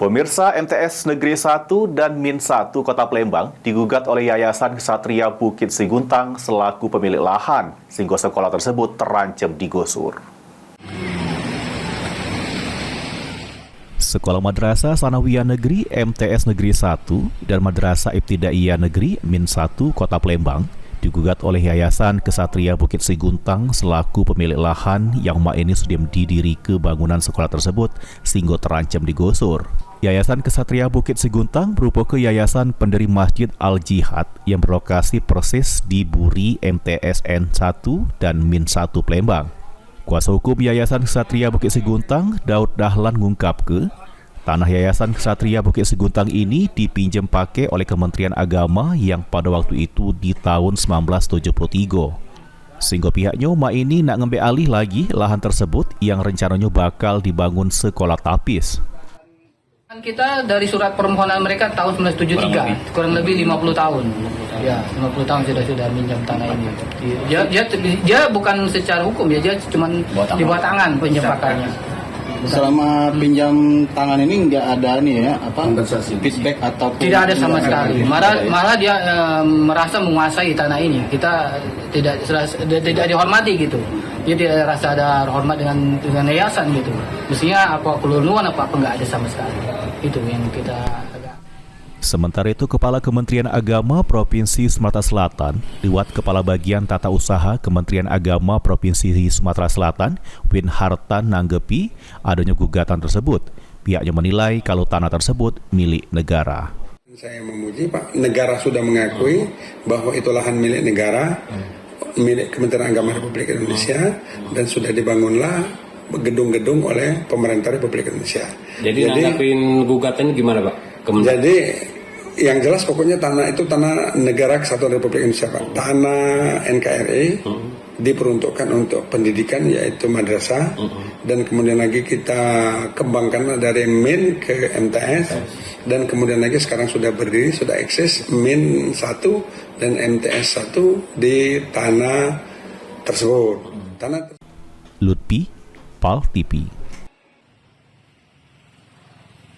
Pemirsa, MTS Negeri 1 dan Min 1 Kota Palembang digugat oleh Yayasan Ksatria Bukit Siguntang selaku pemilik lahan, sehingga sekolah tersebut terancam digusur. Sekolah Madrasah Sanawiyah Negeri MTS Negeri 1 dan Madrasah Ibtidaiyah Negeri Min 1 Kota Palembang digugat oleh Yayasan Ksatria Bukit Siguntang selaku pemilik lahan yang ini sudah didiri ke bangunan sekolah tersebut sehingga terancam digusur. Yayasan Ksatria Bukit Siguntang merupakan yayasan pendiri Masjid Al-Jihad yang berlokasi persis di Buri MTSN 1 dan Min 1 Palembang. Kuasa hukum Yayasan Ksatria Bukit Siguntang, Daud Dahlan mengungkapkan, tanah Yayasan Ksatria Bukit Siguntang ini dipinjam pakai oleh Kementerian Agama yang pada waktu itu di tahun 1973. Sehingga pihaknya ini nak ngambil alih lagi lahan tersebut yang rencananya bakal dibangun sekolah tapis. Kita dari surat permohonan mereka tahun 1973, kurang lebih 50 tahun. Ya, 50 tahun sudah minjam tanah ini. Dia bukan secara hukum ya, dia cuma di bawah tangan penjempakannya. Selama pinjam tangan ini nggak ada nih ya, feedback atau tidak ada sama sekali. Malah dia merasa menguasai tanah ini. Kita tidak dihormati gitu. Dia tidak rasa ada hormat dengan yayasan gitu. Mestinya apa keluluan apa nggak ada sama sekali. Itu yang kita agak. Sementara itu, Kepala Kementerian Agama Provinsi Sumatera Selatan, lewat Kepala Bagian Tata Usaha Kementerian Agama Provinsi Sumatera Selatan, Win Hartan nanggepi adanya gugatan tersebut. Pihaknya menilai kalau tanah tersebut milik negara. Saya memuji Pak, negara sudah mengakui bahwa itu lahan milik negara, milik Kementerian Agama Republik Indonesia, dan sudah dibangunlah gedung-gedung oleh pemerintah Republik Indonesia. Jadi nanggapin gugatannya gimana Pak? Jadi yang jelas pokoknya tanah itu tanah negara Kesatuan Republik Indonesia Pak. Tanah NKRI diperuntukkan untuk pendidikan yaitu madrasah, dan kemudian lagi kita kembangkan dari Min ke MTS, dan kemudian lagi sekarang sudah berdiri, sudah eksis Min 1 dan MTS 1 di tanah tersebut. Lutfi, PAL TV.